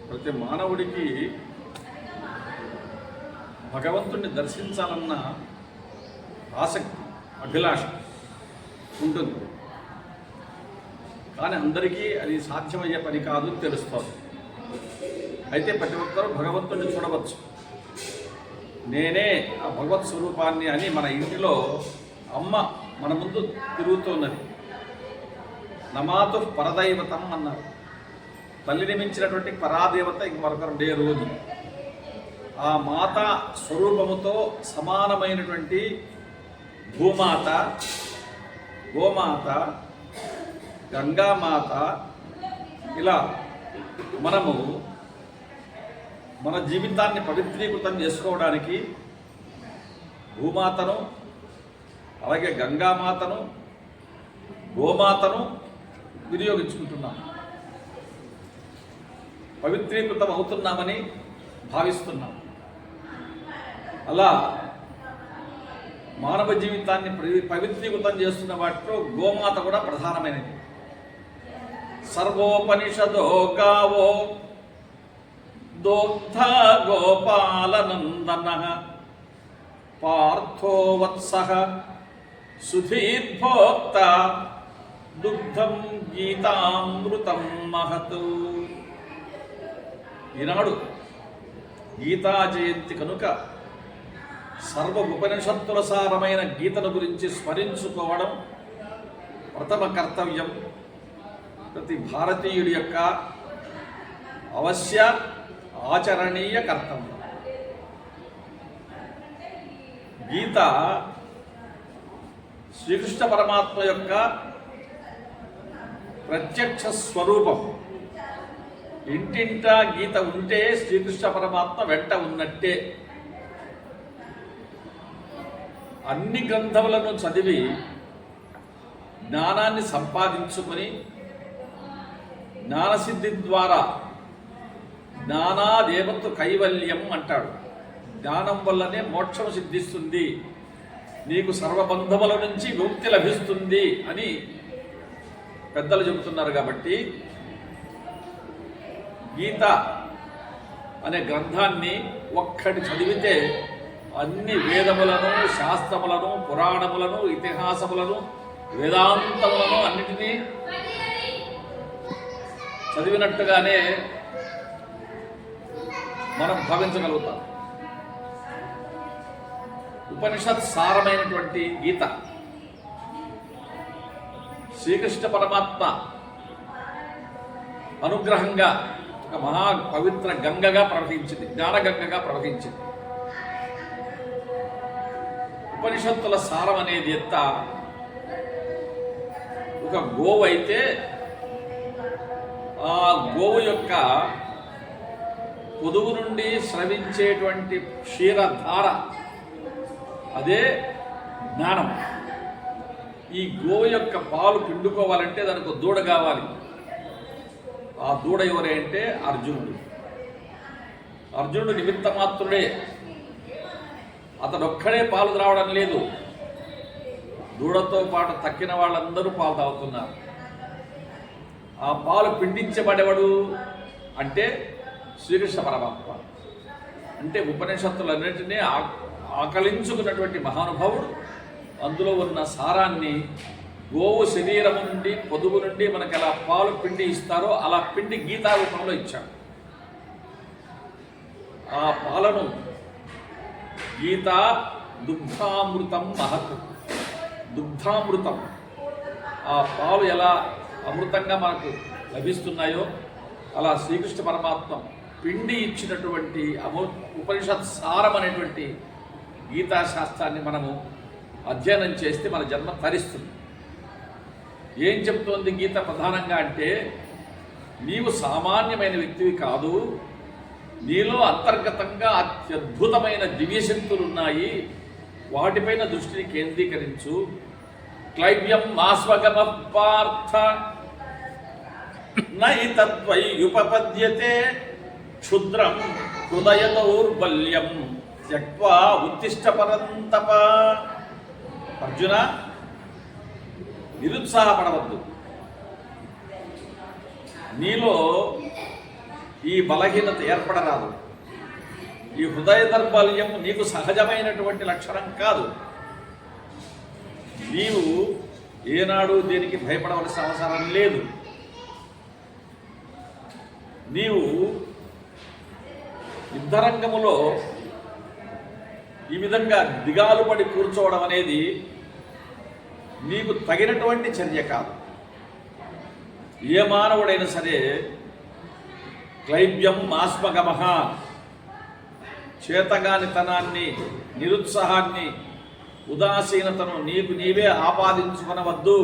ప్రతి మానవుడికి భగవంతుణ్ణి దర్శించాలన్న ఆసక్తి, అభిలాష ఉంటుంది. కానీ అందరికీ అది సాధ్యమయ్యే పని కాదు తెలుస్తుంది. అయితే ప్రతి ఒక్కరూ భగవంతుణ్ణి చూడవచ్చు. నేనే ఆ భగవత్ స్వరూపాన్ని అని మన ఇంటిలో అమ్మ మన ముందు తిరుగుతున్నది. నమాతు పరదైవతం అన్నారు. తల్లిని మించినటువంటి పరాదేవత ఇంకొకరు లేరు అని. ఆ మాత స్వరూపముతో సమానమైనటువంటి భూమాత, గోమాత, గంగామాత, ఇలా మనము మన జీవితాన్ని పవిత్రీకృతం చేసుకోవడానికి భూమాతను, అలాగే గంగామాతను, గోమాతను వినియోగించుకుంటున్నాం. పవిత్రీకృతం అవుతున్నామని భావిస్తున్నాం. అలా మానవ జీవితాన్ని పవిత్రీకృతం చేస్తున్న వాటిలో గోమాత కూడా ప్రధానమైనది. సర్వోపనిషదో గావో దోగ్ధ గోపాలనందన పార్థో వత్సః సుధీర్భోక్త దుగ్ధం గీతామృతం మహత్. ఈనాడు గీతా జయంతి కనుక సర్వ ఉపనిషత్తుల సారమైన గీతను గురించి స్మరించుకోవడం ప్రథమ కర్తవ్యం, ప్రతి భారతీయుడి యొక్క అవశ్య ఆచరణీయ కర్తవ్యం. గీత శ్రీకృష్ణ పరమాత్మ యొక్క ప్రత్యక్ష స్వరూపం. ఇంటింటా గీత ఉంటే శ్రీకృష్ణ పరమాత్మ వెంట ఉన్నట్టే. అన్ని గ్రంథములను చదివి జ్ఞానాన్ని సంపాదించుకొని జ్ఞానసిద్ధి ద్వారా జ్ఞానాదేవతు కైవల్యం అంటాడు. జ్ఞానం వల్లనే మోక్షం సిద్ధిస్తుంది, నీకు సర్వబంధముల నుంచి విముక్తి లభిస్తుంది అని పెద్దలు చెబుతున్నారు. కాబట్టి గీత అనే గ్రంథాన్ని ఒక్కటి చదివితే అన్ని వేదములను, శాస్త్రములను, పురాణములను, ఇతిహాసములను, వేదాంతములను అన్నిటినీ చదివినట్టుగానే మనం భావించగలుగుతాం. ఉపనిషత్ సారమైనటువంటి గీత శ్రీకృష్ణ పరమాత్మ అనుగ్రహంగా ఒక మహా పవిత్ర గంగగా ప్రవహించింది, జ్ఞానగంగగా ప్రవహించింది. ఉపనిషత్తుల సారం అనేది ఎంత, ఒక గోవు అయితే ఆ గోవు యొక్క పొదుగు నుండి స్రవించేటువంటి క్షీరధార, అదే జ్ఞానం. ఈ గోవు యొక్క పాలు పిండుకోవాలంటే దానికి దూడ కావాలి. ఆ దూడ ఎవరే అంటే అర్జునుడు. అర్జునుడు నిమిత్త మాత్రుడే, అతడొక్కడే పాలు త్రావడం లేదు. దూడతో పాటు తక్కిన వాళ్ళందరూ పాలు తాగుతున్నారు. ఆ పాలు పిండించబడేవాడు అంటే శ్రీకృష్ణ పరమాత్మ. అంటే ఉపనిషత్తులన్నింటినీ ఆకలించుకున్నటువంటి మహానుభావుడు అందులో ఉన్న సారాన్ని గోవు శరీరము నుండి, పొదుగు నుండి మనకు ఎలా పాలు పిండి ఇస్తారో అలా పిండి గీతా రూపంలో ఇచ్చాడు. ఆ పాలను గీత దుగ్ధామృతం మహత్, దుగ్ధామృతం. ఆ పాలు ఎలా అమృతంగా మనకు లభిస్తున్నాయో అలా శ్రీకృష్ణ పరమాత్మ పిండి ఇచ్చినటువంటి ఉపనిషత్ సారం అనేటువంటి గీతాశాస్త్రాన్ని మనము అధ్యయనం చేస్తే మన జన్మ తరిస్తుంది. ఏం చెప్తోంది గీత ప్రధానంగా అంటే, నీవు సామాన్యమైన వ్యక్తివి కాదు, నీలో అంతర్గతంగా అత్యద్భుతమైన దివ్యశక్తులు ఉన్నాయి, వాటిపైన దృష్టిని కేంద్రీకరించు. క్లైవ్యం ఆస్వగమ పార్థ నైతద్వైయుపపద్యతే క్షుద్రం హృదయ దౌర్బల్యం త్యక్వా ఉత్తిష్ట పరంతప. అర్జున, నిరుత్సాహపడవద్దు. నీలో ఈ బలహీనత ఏర్పడరాదు. ఈ హృదయ దౌర్బల్యం నీకు సహజమైనటువంటి లక్షణం కాదు. నీవు ఏనాడు దేనికి భయపడవలసిన అవసరం లేదు. నీవు యుద్ధరంగములో ఈ విధంగా దిగాలు పడి కూర్చోవడం అనేది నీకు తగినటువంటి చర్య కాదు. ఏ మానవుడైనా సరే క్లైబ్యం ఆస్మగమః, చేతగానితనాన్ని, నిరుత్సాహాన్ని, ఉదాసీనతను నీకు నీవే ఆపాదించుకొనవద్దు.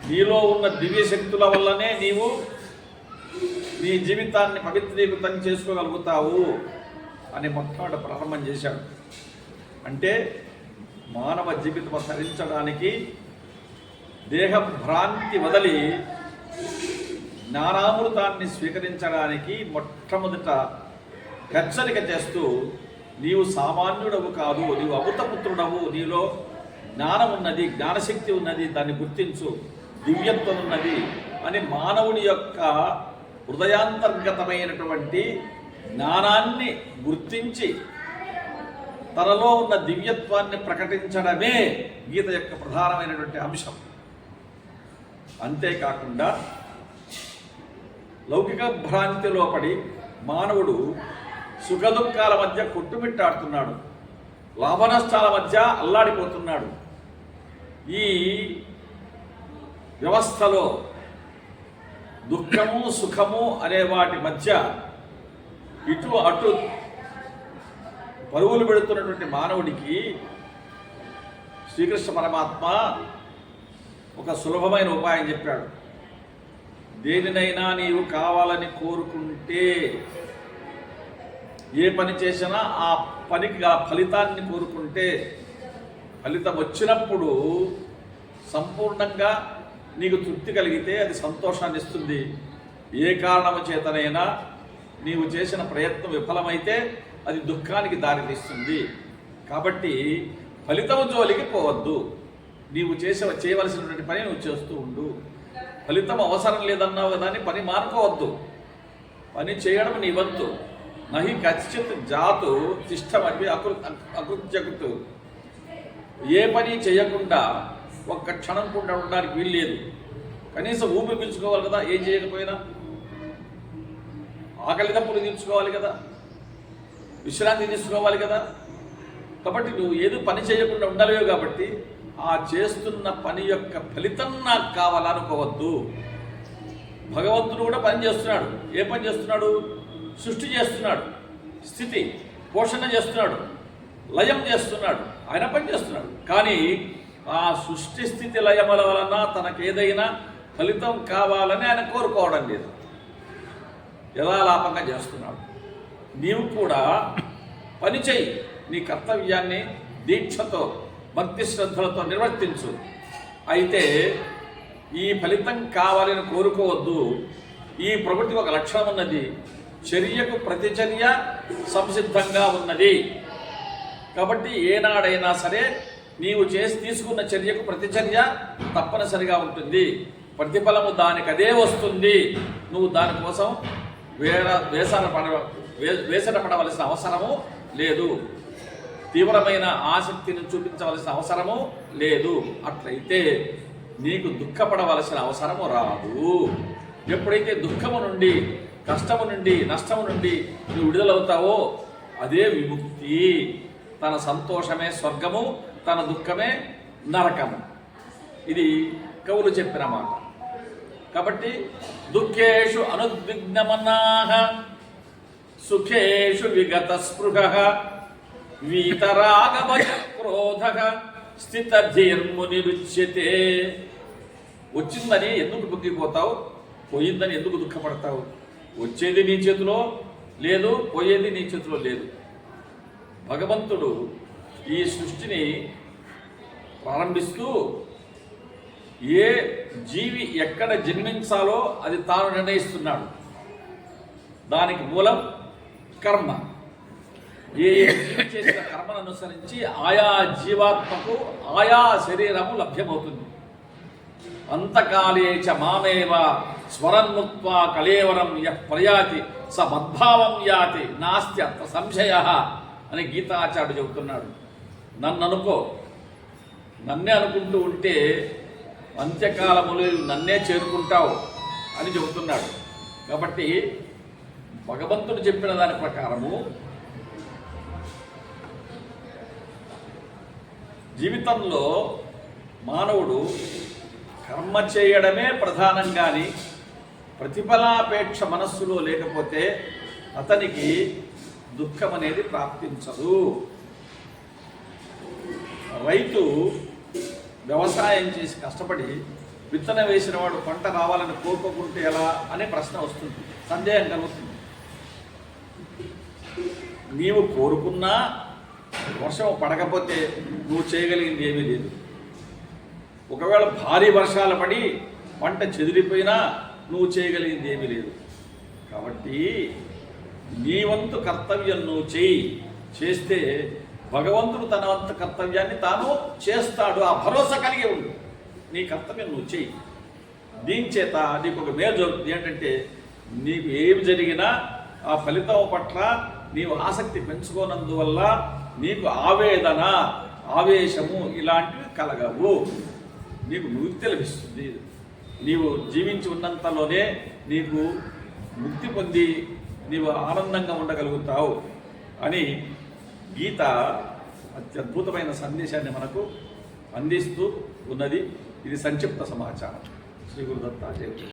నీలో ఉన్న దివ్య శక్తుల వల్లనే నీవు నీ జీవితాన్ని పవిత్రీకృతం చేసుకోగలుగుతావు అని మొట్టమొదట ప్రారంభం చేశాడు. అంటే మానవ జీవితం ధరించడానికి దేహభ్రాంతి వదిలి జ్ఞానామృతాన్ని స్వీకరించడానికి మొట్టమొదట హెచ్చరిక చేస్తూ, నీవు సామాన్యుడవు కాదు, నీవు అమృతపుత్రుడవు, నీలో జ్ఞానం ఉన్నది, జ్ఞానశక్తి ఉన్నది, దాన్ని గుర్తించు, దివ్యత్వం ఉన్నది అని మానవుని యొక్క హృదయాంతర్గతమైనటువంటి జ్ఞానాన్ని గుర్తించి తనలో ఉన్న దివ్యత్వాన్ని ప్రకటించడమే గీత యొక్క ప్రధానమైనటువంటి అంశం. అంతేకాకుండా లౌకిక భ్రాంతిలో పడి మానవుడు సుఖదుఖాల మధ్య కొట్టుమిట్టాడుతున్నాడు, లాభనష్టాల మధ్య అల్లాడిపోతున్నాడు. ఈ వ్యవస్థలో దుఃఖము సుఖము అనే వాటి మధ్య ఇటు అటు పరుగులు పెడుతున్నటువంటి మానవుడికి శ్రీకృష్ణ పరమాత్మ ఒక సులభమైన ఉపాయం చెప్పాడు. దేనినైనా నీవు కావాలని కోరుకుంటే, ఏ పని చేసినా ఆ పనికి ఆ ఫలితాన్ని కోరుకుంటే, ఫలితం వచ్చినప్పుడు సంపూర్ణంగా నీకు తృప్తి కలిగితే అది సంతోషాన్ని ఇస్తుంది. ఏ కారణము చేతనైనా నీవు చేసిన ప్రయత్నం విఫలమైతే అది దుఃఖానికి దారితీస్తుంది. కాబట్టి ఫలితము జోలికి పోవద్దు. నీవు చేయవలసినటువంటి పని నువ్వు చేస్తూ ఉండు. ఫలితం అవసరం లేదన్నావు కదా అని పని మానుకోవద్దు. పని చేయడం నీ వంతు. నహి కచ్చిత్ జాతు తిష్టమని అకృత్యకృతు. ఏ పని చేయకుండా ఒక్క క్షణం కూడా ఉండడానికి వీల్లేదు. కనీసం ఊపి పీల్చుకోవాలి కదా, ఏం చేయకపోయినా. ఆకలి తప్పులు తీర్చుకోవాలి కదా, విశ్రాంతి తీసుకోవాలి కదా. కాబట్టి నువ్వు ఏదో పని చేయకుండా ఉండలేవు. కాబట్టి ఆ చేస్తున్న పని యొక్క ఫలితం నాకు కావాలనుకోవద్దు. భగవంతుడు కూడా పని చేస్తున్నాడు. ఏ పని చేస్తున్నాడు? సృష్టి చేస్తున్నాడు, స్థితి పోషణ చేస్తున్నాడు, లయం చేస్తున్నాడు. ఆయన పని చేస్తున్నాడు. కానీ ఆ సృష్టి స్థితి లయముల వలన తనకు ఏదైనా ఫలితం కావాలని ఆయన కోరుకోవడం లేదు. యథాలాపంగా చేస్తున్నాడు. నీవు కూడా పని చేయి. నీ కర్తవ్యాన్ని దీక్షతో భక్తి శ్రద్ధలతో నిర్వర్తించు. అయితే ఈ ఫలితం కావాలని కోరుకోవద్దు. ఈ ప్రకృతికి ఒక లక్షణం ఉన్నది. చర్యకు ప్రతిచర్య సంసిద్ధంగా ఉన్నది. కాబట్టి ఏనాడైనా సరే నీవు తీసుకున్న చర్యకు ప్రతిచర్య తప్పనిసరిగా ఉంటుంది. ప్రతిఫలము దానికి అదే వస్తుంది. నువ్వు దానికోసం వేసన పడవలసిన అవసరము లేదు. తీవ్రమైన ఆసక్తిని చూపించవలసిన అవసరము లేదు. అట్లయితే నీకు దుఃఖపడవలసిన అవసరము రాదు. ఎప్పుడైతే దుఃఖము నుండి, కష్టము నుండి, నష్టము నుండి నువ్వు విడుదలవుతావో అదే విముక్తి. తన సంతోషమే స్వర్గము, తన దుఃఖమే నరకము. ఇది కవులు చెప్పిన మాట. కాబట్టి దుఃఖేషు అనుద్విగ్నమనాః సుఖేషు విగత స్పృహః వీతరాగభయ క్రోధః స్థితధీర్మునిరుచ్యతే. వచ్చిందని ఎందుకు బుగ్గిపోతావు? పోయిందని ఎందుకు దుఃఖపడతావు? వచ్చేది నీ చేతిలో లేదు, పోయేది నీ చేతిలో లేదు. భగవంతుడు ఈ సృష్టిని ప్రారంభిస్తూ ఏ జీవి ఎక్కడ జన్మించాలో అది తాను నిర్ణయిస్తున్నాడు. దానికి మూలం కర్మ. ఏ జీవి చేసిన కర్మను అనుసరించి ఆయా జీవాత్మకు ఆయా శరీరము లభ్యమవుతుంది. అంతకాలే చ మామేవ స్మరన్ముక్త్వా కళేవరం యః ప్రయాతి స మద్భావం యాతి నాస్తి అత్ర సంశయ అని గీతాచార్యుడు చెబుతున్నాడు. నన్ను అనుకో, నన్నే అనుకుంటూ ఉంటే అంత్యకాలములు నన్నే చేరుకుంటావు అని చెబుతున్నాడు. కాబట్టి భగవంతుడు చెప్పిన దాని ప్రకారము జీవితంలో మానవుడు కర్మ చేయడమే ప్రధానం కానీ ప్రతిఫలాపేక్ష మనస్సులో లేకపోతే అతనికి దుఃఖం అనేది ప్రాప్తించదు. రైతు వ్యవసాయం చేసి కష్టపడి విత్తనం వేసిన వాడు పంట రావాలని కోరుకోకుంటే ఎలా అనే ప్రశ్న వస్తుంది, సందేహం కలుగుతుంది. నీవు కోరుకున్నా వర్షం పడకపోతే నువ్వు చేయగలిగింది ఏమీ లేదు. ఒకవేళ భారీ వర్షాలు పడి పంట చెదిరిపోయినా నువ్వు చేయగలిగింది ఏమీ లేదు. కాబట్టి నీ వంతు కర్తవ్యం నువ్వు చేస్తే భగవంతుడు తన వంతు కర్తవ్యాన్ని తాను చేస్తాడు. ఆ భరోసా కలిగి ఉండు. నీ కర్తవ్యం నువ్వు చెయ్యి. దీని చేత నీకు ఒక మేలు జరుగుతుంది. ఏంటంటే నీకు ఏమి జరిగినా ఆ ఫలితం పట్ల నీవు ఆసక్తి పెంచుకోనందువల్ల నీకు ఆవేదన, ఆవేశము ఇలాంటివి కలగవు. నీకు ముక్తి లభిస్తుంది. నీవు జీవించి ఉన్నంతలోనే నీకు ముక్తి పొంది నీవు ఆనందంగా ఉండగలుగుతావు అని గీత అత్యద్భుతమైన సందేశాన్ని మనకు అందిస్తూ ఉన్నది. ఇది సంక్షిప్త సమాచారం. శ్రీ గురుదత్తాచార్య.